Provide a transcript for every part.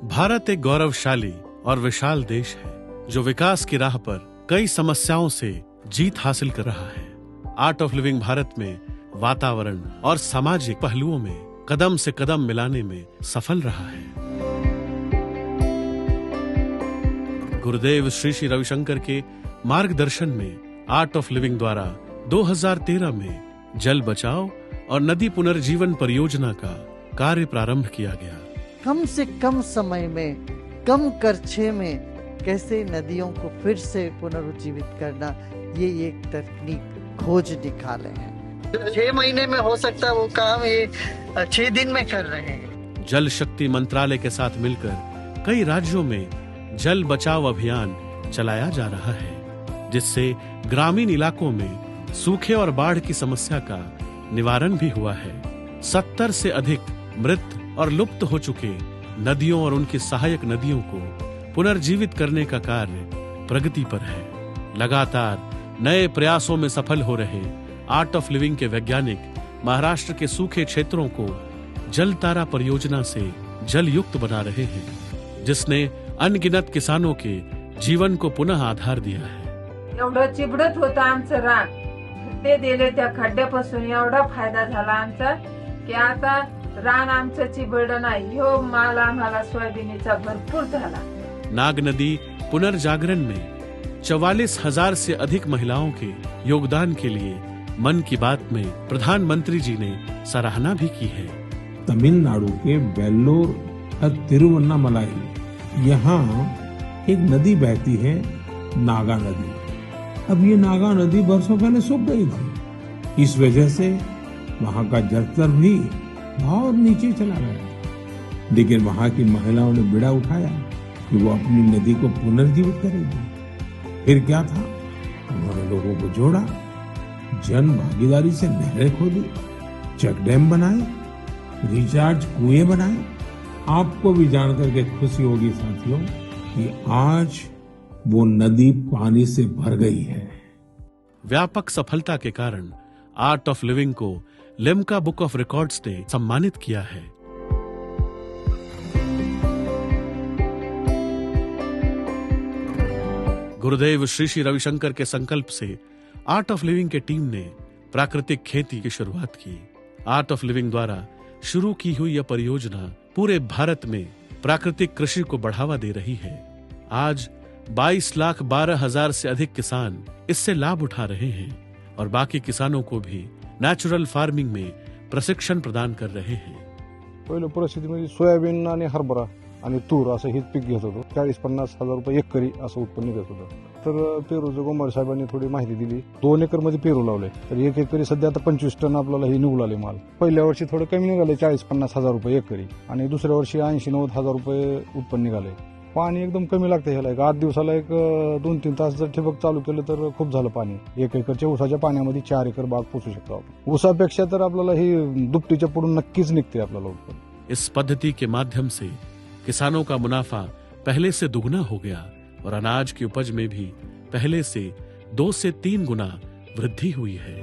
भारत एक गौरवशाली और विशाल देश है जो विकास की राह पर कई समस्याओं से जीत हासिल कर रहा है। आर्ट ऑफ लिविंग भारत में वातावरण और सामाजिक पहलुओं में कदम से कदम मिलाने में सफल रहा है। गुरुदेव श्री श्री रविशंकर के मार्गदर्शन में आर्ट ऑफ लिविंग द्वारा 2013 में जल बचाओ और नदी पुनर्जीवन परियोजना का कार्य प्रारंभ किया गया। कम से कम समय में, कम खर्चे में कैसे नदियों को फिर से पुनरुज्जीवित करना, ये एक तकनीक खोज निकाले हैं। 6 महीने में हो सकता वो काम ये 6 दिन में कर रहे हैं। जल शक्ति मंत्रालय के साथ मिलकर कई राज्यों में जल बचाओ अभियान चलाया जा रहा है, जिससे ग्रामीण इलाकों में सूखे और बाढ़ की समस्या का निवारण भी हुआ है। 70 से अधिक मृत और लुप्त हो चुके नदियों और उनकी सहायक नदियों को पुनर्जीवित करने का कार्य प्रगति पर है। लगातार नए प्रयासों में सफल हो रहे आर्ट ऑफ लिविंग के वैज्ञानिक महाराष्ट्र के सूखे क्षेत्रों को जल तारा परियोजना से जल युक्त बना रहे हैं, जिसने अनगिनत किसानों के जीवन को पुनः आधार दिया है। एवढं चिबडत होतं आमचं रान, ते दिले त्या खड्ड्यापासून एवढा फायदा झाला आमचा की आता रान आमचं चिबडं नाही, ह्यो माल आम्हाला सोयाबीनीचा भरपूर झाला। नाग नदी पुनर्जागरण में 44,000 से अधिक महिलाओं के योगदान के लिए मन की बात में प्रधानमंत्री जी ने सराहना भी की है। तमिलनाडु के वेल्लोर तिरुवन्नामलाई, यहाँ एक नदी बहती है, नागा नदी। अब ये नागा नदी बरसों पहले सूख गई थी, इस वजह से वहाँ का जलस्तर भी बहुत नीचे चला गया। लेकिन वहाँ की महिलाओं ने बीड़ा उठाया कि वो अपनी नदी को पुनर्जीवित करेगी। फिर क्या था, उन्होंने लोगों को जोड़ा, जन भागीदारी से नहरें खोदी, चेक डैम बनाए, रिचार्ज कुएं बनाए। आपको भी जानकर के खुशी होगी साथियों कि आज वो नदी पानी से भर गई है। व्यापक सफलता के कारण आर्ट ऑफ लिविंग को लिम्का बुक ऑफ रिकॉर्ड्स ने सम्मानित किया है। गुरुदेव श्री श्री रविशंकर के संकल्प से आर्ट ऑफ लिविंग के टीम ने प्राकृतिक खेती की शुरुआत की। आर्ट ऑफ लिविंग द्वारा शुरू की हुई यह परियोजना पूरे भारत में प्राकृतिक कृषि को बढ़ावा दे रही है। आज 22,12,000 से अधिक किसान इससे लाभ उठा रहे हैं और बाकी किसानों को भी नॅचरल फार्मिंग में प्रशिक्षण प्रदान कर रहे हैं। पहिल्या परिस्थितीमध्ये सोयाबीन आणि हरभरा आणि तूर असं हे पीक घेत होतो। 40-50 हजार रुपये एकरी असं उत्पन्न निघत होतं। तर पेरूचं गोंबार साहेबांनी थोडी माहिती दिली। 2 एकर मध्ये पेरू लावले, तर 1 एकरी सध्या आता 25 टन आपल्याला हे निघू लागले माल। पहिल्या वर्षी थोडं कमी निघाले, 40-50 हजार रुपये एकरी, आणि दुसऱ्या वर्षी 80-90 हजार रुपये उत्पन्न निघाले। पाणी एकदम कमी लागतं ह्याला, 8 दिवसाला 2-3 तास जर ठिबक चालू केलं तर खूप झालं पाणी। 1 एकरच्या ऊसाच्या पाण्यामध्ये 4 एकर बाग पोसू शकतो आपण। ऊसापेक्षा तर आपल्याला ही दुपटीच्या पुढून नक्कीच निघते आपल्याला उत्पन्न। इस पद्धति के माध्यम से किसानों का मुनाफा पहले से दुगना हो गया और अनाज की उपज में भी पहले से 2 से 3 गुना वृद्धि हुई है।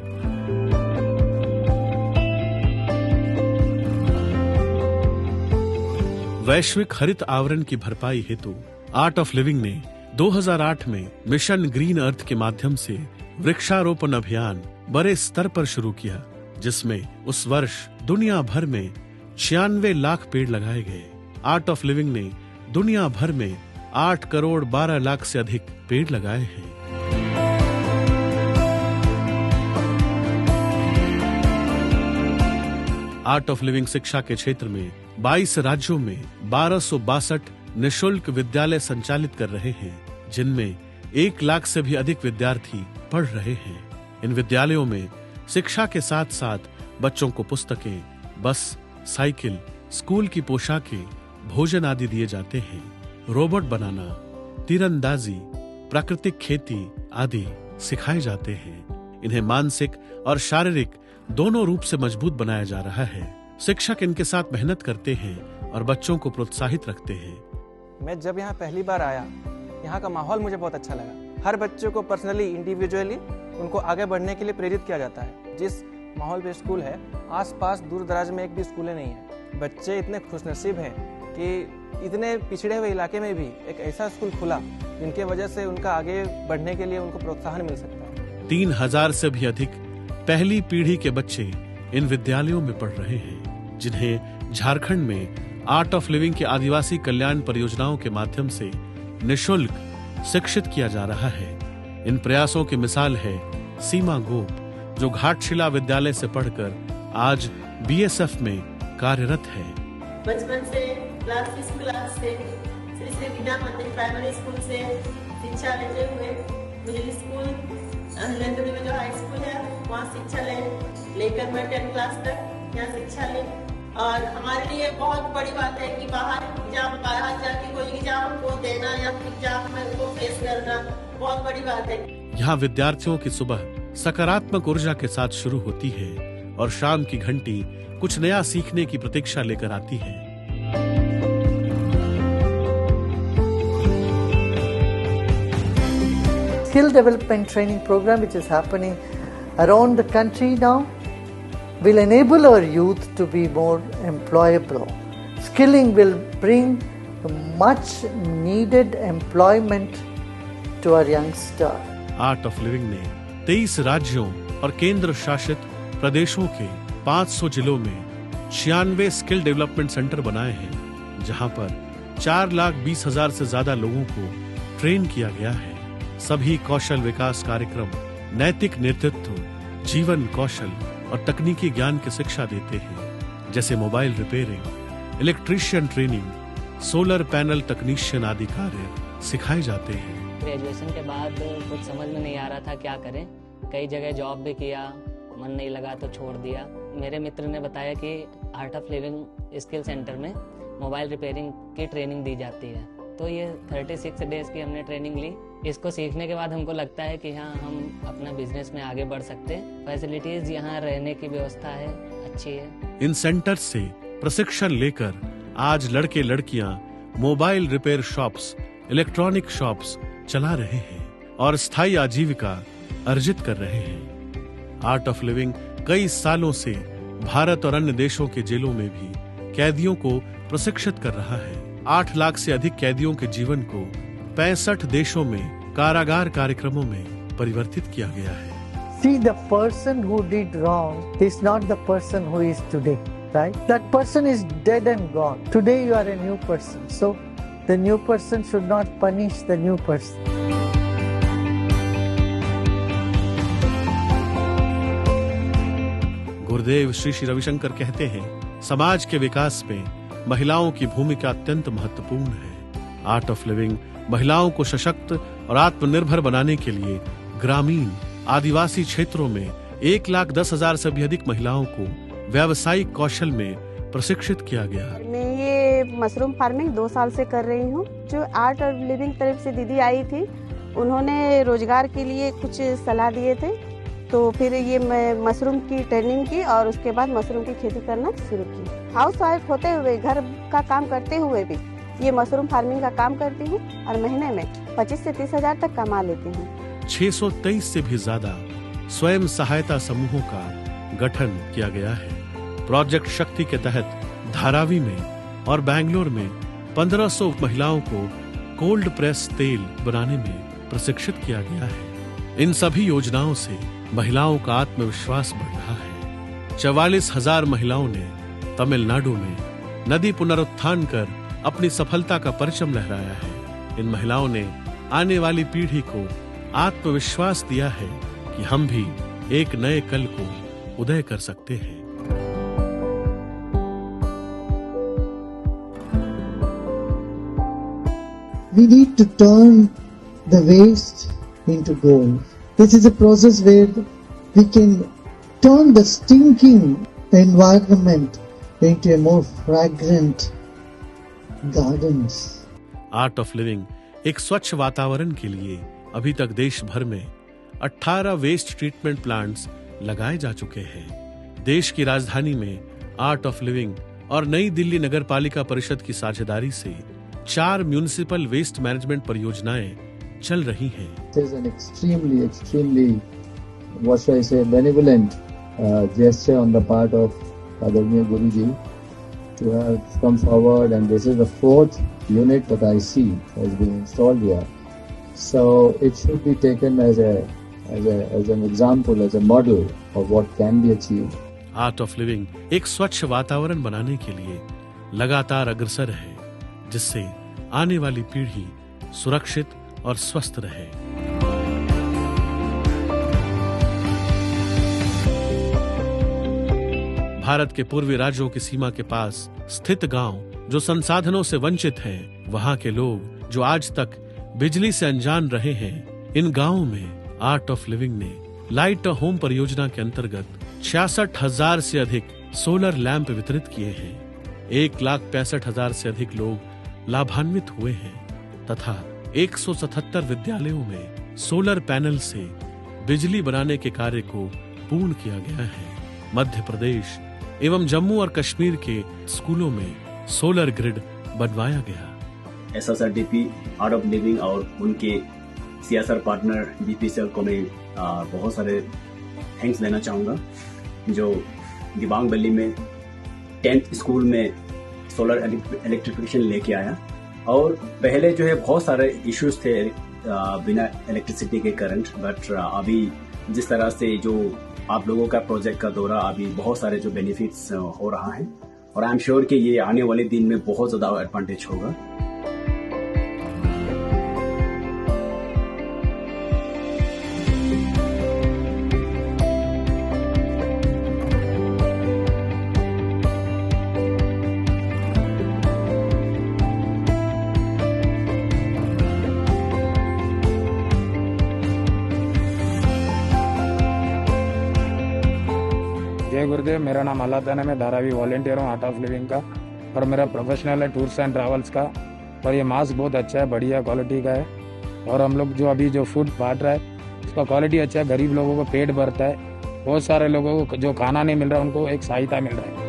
वैश्विक हरित आवरण की भरपाई हेतु आर्ट ऑफ लिविंग ने 2008 में मिशन ग्रीन अर्थ के माध्यम से वृक्षारोपण अभियान बड़े स्तर पर शुरू किया, जिसमें उस वर्ष दुनिया भर में 96 लाख पेड़ लगाए गए। आर्ट ऑफ लिविंग ने दुनिया भर में 8 करोड़ 12 लाख से अधिक पेड़ लगाए हैं। आर्ट ऑफ लिविंग शिक्षा के क्षेत्र में 22 राज्यों में 1262 निःशुल्क विद्यालय संचालित कर रहे हैं, जिनमें 1 लाख से भी अधिक विद्यार्थी पढ़ रहे हैं। इन विद्यालयों में शिक्षा के साथ साथ बच्चों को पुस्तकें, बस, साइकिल, स्कूल की पोशाकें, भोजन आदि दिए जाते हैं। रोबोट बनाना, तीरंदाजी, प्राकृतिक खेती आदि सिखाए जाते हैं। इन्हें मानसिक और शारीरिक दोनों रूप से मजबूत बनाया जा रहा है। शिक्षक इनके साथ मेहनत करते हैं और बच्चों को प्रोत्साहित रखते हैं। मैं जब यहाँ पहली बार आया, यहाँ का माहौल मुझे बहुत अच्छा लगा। हर बच्चे को पर्सनली, इंडिविजुअली उनको आगे बढ़ने के लिए प्रेरित किया जाता है। जिस माहौल पे स्कूल है, आसपास दूर दराज में एक भी स्कूल नहीं है। बच्चे इतने खुशनसीब हैं कि इतने पिछड़े हुए इलाके में भी एक ऐसा स्कूल खुला जिनके वजह से उनका आगे बढ़ने के लिए उनको प्रोत्साहन मिल सकता है। 3000 से भी अधिक पहली पीढ़ी के बच्चे इन विद्यालयों में पढ़ रहे हैं, जिन्हें झारखंड में आर्ट ऑफ लिविंग के आदिवासी कल्याण परियोजनाओं के माध्यम से निःशुल्क शिक्षित किया जा रहा है। इन प्रयासों की मिसाल है सीमा गोप, जो घाटशिला विद्यालय से पढ़कर आज बीएसएफ में कार्यरत है। बचपन से क्लास 6 से श्री श्री विद्या मंदिर प्राइमरी स्कूल से शिक्षा लेते हुए मिडिल स्कूल नंदुरी में जो हाई स्कूल है वहाँ शिक्षा लेकर मैं 10 क्लास तक यहाँ शिक्षा ली। और हमारे लिए बहुत बड़ी बात है कि बाहर जाके कोई एग्जाम को देना या एग्जाम में को फेस करना बहुत बड़ी बात है। यहाँ विद्यार्थियों की सुबह सकारात्मक ऊर्जा के साथ शुरू होती है और शाम की घंटी कुछ नया सीखने की प्रतीक्षा लेकर आती है। Skill development training program which is happening around the country now will enable our youth to be more employable. Skilling will bring much needed employment to our youngster. Art of living ने 23 राज्यों और केंद्र शासित प्रदेशों के 500 जिलों में 96 skill development centre बनाए हैं, जहां पर 4,20,000 से ज्यादा लोगों को ट्रेन किया गया है। सभी कौशल विकास कार्यक्रम नैतिक नेतृत्व, जीवन कौशल और तकनीकी ज्ञान की शिक्षा देते हैं, जैसे mobile repairing, electrician training, solar panel technician आदि कार्य सिखाए जाते हैं। ग्रेजुएशन के बाद कुछ समझ में नहीं आ रहा था क्या करें। कई जगह जॉब भी किया, मन नहीं लगा तो छोड़ दिया। मेरे मित्र ने बताया कि art of living skill centre में मोबाइल रिपेयरिंग की ट्रेनिंग दी जाती है, तो ये 36 डेज की हमने ट्रेनिंग ली। इसको सीखने के बाद हमको लगता है कि हाँ, हम अपना बिजनेस में आगे बढ़ सकते हैं। फैसिलिटीज यहाँ रहने की व्यवस्था है, अच्छी है। इन सेंटर से प्रशिक्षण लेकर आज लड़के लड़कियां mobile repair shops, electronic shops चला रहे हैं और स्थायी आजीविका अर्जित कर रहे हैं। आर्ट ऑफ लिविंग कई सालों से भारत और अन्य देशों के जेलों में भी कैदियों को प्रशिक्षित कर रहा है। 8 लाख से अधिक कैदियों के जीवन को 65 देशों में कारागार कार्यक्रमों में परिवर्तित किया गया है। See, the person who did wrong is not the person who is today, right? That person is dead and gone. Today you are a new person. So the new person should not punish the new person. गुरुदेव श्री श्री रविशंकर कहते हैं, समाज के विकास में महिलाओं की भूमिका अत्यंत महत्वपूर्ण है। आर्ट ऑफ लिविंग महिलाओं को सशक्त और आत्मनिर्भर बनाने के लिए ग्रामीण आदिवासी क्षेत्रों में 1,10,000 से भी अधिक महिलाओं को व्यावसायिक कौशल में प्रशिक्षित किया गया। मैं ये मशरूम फार्मिंग 2 साल से कर रही हूँ। जो आर्ट ऑफ लिविंग तरफ से दीदी आई थी, उन्होंने रोजगार के लिए कुछ सलाह दिए थे, तो फिर ये मैं मशरूम की ट्रेनिंग की और उसके बाद मशरूम की खेती करना शुरू की। हाउस वाइफ होते हुए, घर का काम करते हुए भी ये मशरूम फार्मिंग का काम करती हूँ और महीने में 25 से 30 हजार तक कमा लेती हूँ। 623 से भी ज्यादा स्वयं सहायता समूहों का गठन किया गया है। प्रोजेक्ट शक्ति के तहत धारावी में और बेंगलोर में 1500 महिलाओं को कोल्ड प्रेस तेल बनाने में प्रशिक्षित किया गया है। इन सभी योजनाओं से महिलाओं का आत्मविश्वास बढ़ रहा है। 44,000 महिलाओं ने तमिलनाडु में नदी पुनरुत्थान कर अपनी सफलता का परचम लहराया है। इन महिलाओं ने आने वाली पीढ़ी को आत्मविश्वास दिया है कि हम भी एक नए कल को उदय कर सकते हैं। We need to turn the waste into gold. This is a process where we can turn the stinking environment into a more fragrant gardens. Art of living एक स्वच्छ वातावरण के लिए अभी तक देश भर में 18 वेस्ट ट्रीटमेंट प्लांट्स लगाए जा चुके हैं। देश की राजधानी में आर्ट ऑफ लिविंग और नई दिल्ली नगर पालिका परिषद की साझेदारी से 4 म्यूनिसिपल वेस्ट मैनेजमेंट परियोजनाएं चल रही हैं। It is an extremely, what should I say, benevolent gesture on the part of Adharaniya Guruji to have come forward, and this is the 4th unit that I see has been installed here. So it should be taken as an example, as a model of what can be achieved. Art of living एक स्वच्छ वातावरण बनाने के लिए लगातार अग्रसर है, जिससे आने वाली पीढ़ी सुरक्षित और स्वस्थ रहे। भारत के पूर्वी राज्यों की सीमा के पास स्थित गांव जो संसाधनों से वंचित हैं, वहां के लोग जो आज तक बिजली से अनजान रहे हैं, इन गांवों में आर्ट ऑफ लिविंग ने लाइट होम परियोजना के अंतर्गत 66,000 से अधिक सोलर लैंप वितरित किए हैं। 1,65,000 से अधिक लोग लाभान्वित हुए हैं तथा 177 विद्यालयों में सोलर पैनल से बिजली बनाने के कार्य को पूर्ण किया गया है। मध्य प्रदेश एवं जम्मू और कश्मीर के स्कूलों में सोलर ग्रिड बनवाया गया। SSRDP आर्ट ऑफ लिविंग और उनके CSR पार्टनर BPCL को मैं बहुत सारे थैंक्स देना चाहूँगा, जो दिबांग वैली में 10th स्कूल में सोलर इलेक्ट्रिफिकेशन लेके आया। और पहले जो है बहुत सारे इश्यूज थे बिना इलेक्ट्रिसिटी के करंट, बट अभी जिस तरह से जो आप लोगों का प्रोजेक्ट का दौरा, अभी बहुत सारे जो बेनिफिट्स हो रहा है, और आई एम श्योर कि ये आने वाले दिन में बहुत ज़्यादा एडवांटेज होगा। जय गुरुदेव, मेरा नाम अल्लाह है, मैं धारावी वॉलेंटियर हूँ आर्ट ऑफ लिविंग का, और मेरा प्रोफेशनल है टूर्स एंड ट्रैवल्स का। और ये मास्क बहुत अच्छा है, बढ़िया क्वालिटी का है। और हम लोग जो अभी जो फूड बांट रहा है उसका क्वालिटी अच्छा है, गरीब लोगों को पेट भरता है। बहुत सारे लोगों को जो खाना नहीं मिल रहा उनको एक सहायता मिल रहा है।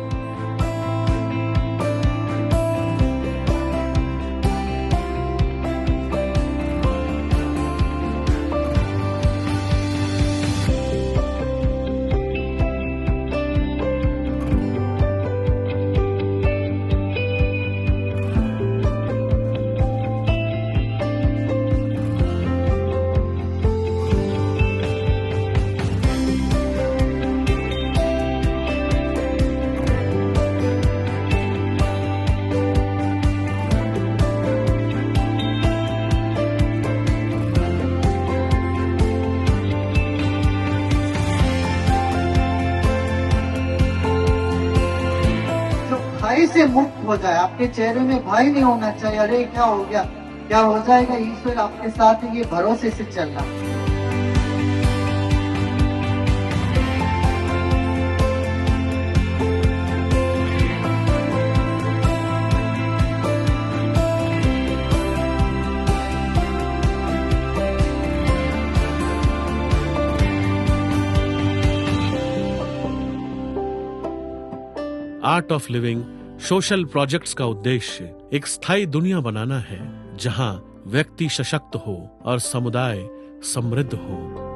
भय से मुक्त हो जाए, आपके चेहरे में भय नहीं होना चाहिए, अरे क्या हो गया, क्या हो जाएगा, ईश्वर आपके साथ है, ये भरोसे से चलना। Art of living social projects का उद्देश्य एक स्थायी दुनिया बनाना है, जहां व्यक्ति सशक्त हो और समुदाय समृद्ध हो।